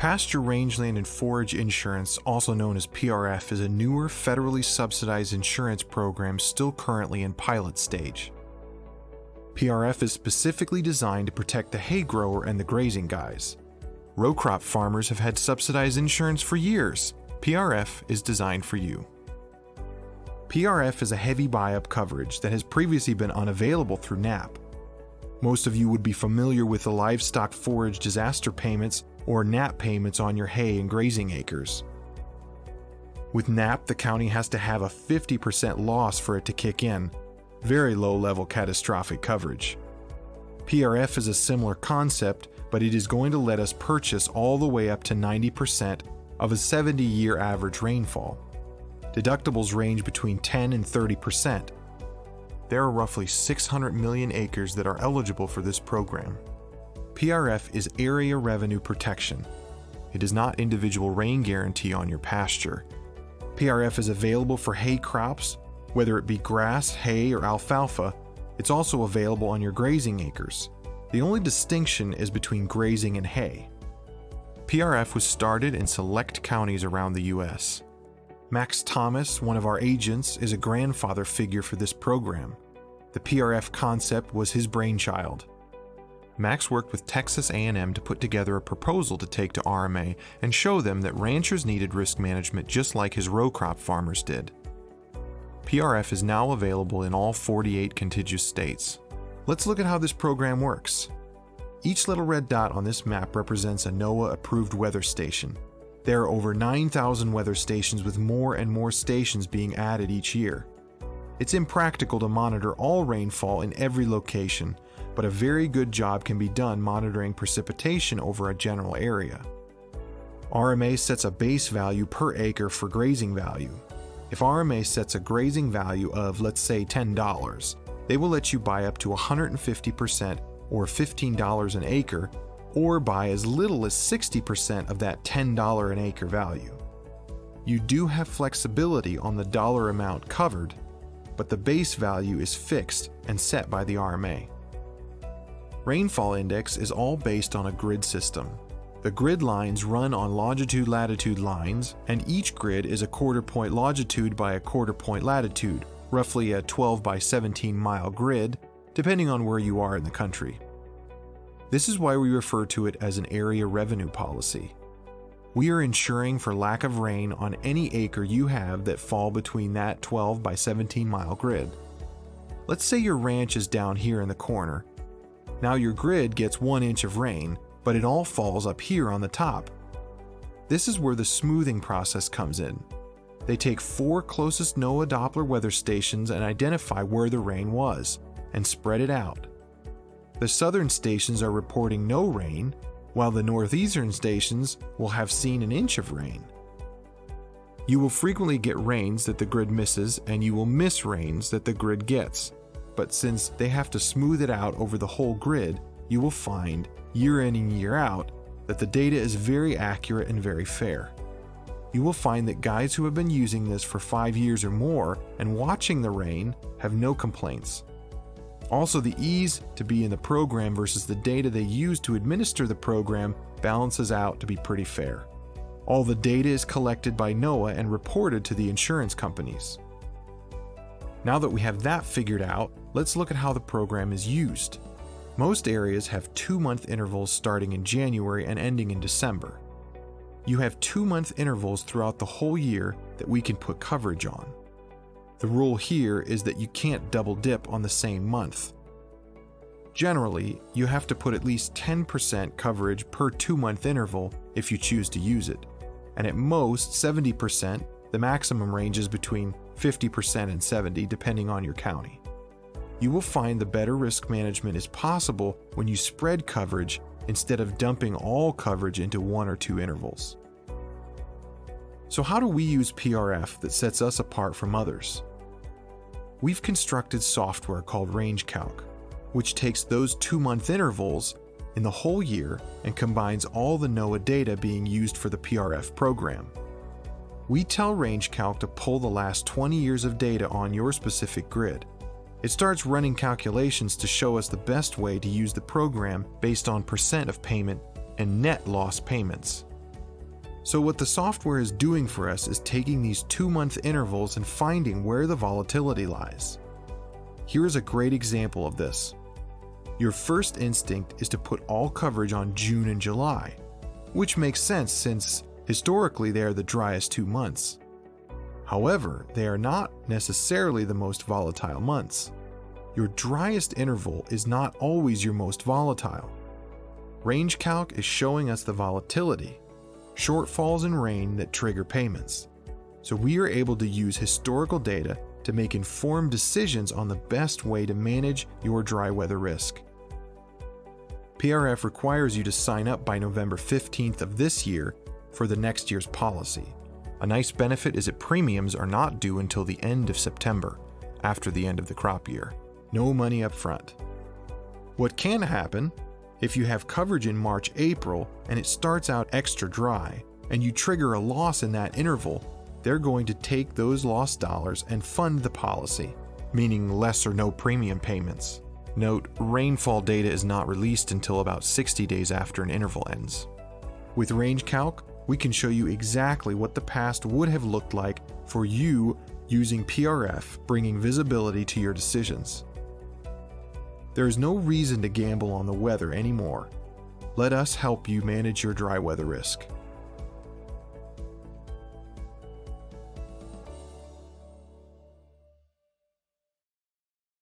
Pasture, Rangeland, and Forage insurance, also known as PRF, is a newer federally subsidized insurance program still currently in pilot stage. PRF is specifically designed to protect the hay grower and the grazing guys. Row crop farmers have had subsidized insurance for years. PRF is designed for you. PRF is a heavy buy-up coverage that has previously been unavailable through NAP. Most of you would be familiar with the livestock forage disaster payments or NAP payments on your hay and grazing acres. With NAP, the county has to have a 50% loss for it to kick in, very low-level catastrophic coverage. PRF is a similar concept, but it is going to let us purchase all the way up to 90% of a 70-year average rainfall. Deductibles range between 10 and 30%. There are roughly 600 million acres that are eligible for this program. PRF is area revenue protection. It is not individual rain guarantee on your pasture. PRF is available for hay crops, whether it be grass, hay, or alfalfa. It's also available on your grazing acres. The only distinction is between grazing and hay. PRF was started in select counties around the U.S. Max Thomas, one of our agents, is a grandfather figure for this program. The PRF concept was his brainchild. Max worked with Texas A&M to put together a proposal to take to RMA and show them that ranchers needed risk management just like his row crop farmers did. PRF is now available in all 48 contiguous states. Let's look at how this program works. Each little red dot on this map represents a NOAA-approved weather station. There are over 9,000 weather stations, with more and more stations being added each year. It's impractical to monitor all rainfall in every location, but a very good job can be done monitoring precipitation over a general area. RMA sets a base value per acre for grazing value. If RMA sets a grazing value of, let's say, $10, they will let you buy up to 150% or $15 an acre, or buy as little as 60% of that $10 an acre value. You do have flexibility on the dollar amount covered, but the base value is fixed and set by the RMA. Rainfall index is all based on a grid system. The grid lines run on longitude-latitude lines, and each grid is a quarter-point longitude by a quarter-point latitude, roughly a 12 by 17 mile grid, depending on where you are in the country. This is why we refer to it as an area revenue policy. We are insuring for lack of rain on any acre you have that fall between that 12 by 17 mile grid. Let's say your ranch is down here in the corner. Now your grid gets 1 inch of rain, but it all falls up here on the top. This is where the smoothing process comes in. They take 4 closest NOAA Doppler weather stations and identify where the rain was, and spread it out. The southern stations are reporting no rain, while the northeastern stations will have seen 1 inch of rain. You will frequently get rains that the grid misses, and you will miss rains that the grid gets. But since they have to smooth it out over the whole grid, you will find, year in and year out, that the data is very accurate and very fair. You will find that guys who have been using this for 5 years or more and watching the rain have no complaints. Also, the ease to be in the program versus the data they use to administer the program balances out to be pretty fair. All the data is collected by NOAA and reported to the insurance companies. Now that we have that figured out, let's look at how the program is used. Most areas have 2-month intervals starting in January and ending in December. You have 2-month intervals throughout the whole year that we can put coverage on. The rule here is that you can't double dip on the same month. Generally, you have to put at least 10% coverage per 2-month interval if you choose to use it, and at most 70%, the maximum ranges between 50% and 70% depending on your county. You will find the better risk management is possible when you spread coverage instead of dumping all coverage into 1 or 2 intervals. So how do we use PRF that sets us apart from others? We've constructed software called Rangecalc, which takes those 2-month intervals in the whole year and combines all the NOAA data being used for the PRF program. We tell Rangecalc to pull the last 20 years of data on your specific grid. It starts running calculations to show us the best way to use the program based on percent of payment and net loss payments. So what the software is doing for us is taking these 2-month intervals and finding where the volatility lies. Here is a great example of this. Your first instinct is to put all coverage on June and July, which makes sense since historically they are the driest 2 months. However, they are not necessarily the most volatile months. Your driest interval is not always your most volatile. Rangecalc is showing us the volatility, shortfalls in rain that trigger payments. So we are able to use historical data to make informed decisions on the best way to manage your dry weather risk. PRF requires you to sign up by November 15th of this year for the next year's policy. A nice benefit is that premiums are not due until the end of September, after the end of the crop year. No money up front. What can happen if you have coverage in March-April and it starts out extra dry and you trigger a loss in that interval, they're going to take those lost dollars and fund the policy, meaning less or no premium payments. Note, rainfall data is not released until about 60 days after an interval ends. With Rangecalc, we can show you exactly what the past would have looked like for you using PRF, bringing visibility to your decisions. There is no reason to gamble on the weather anymore. Let us help you manage your dry weather risk.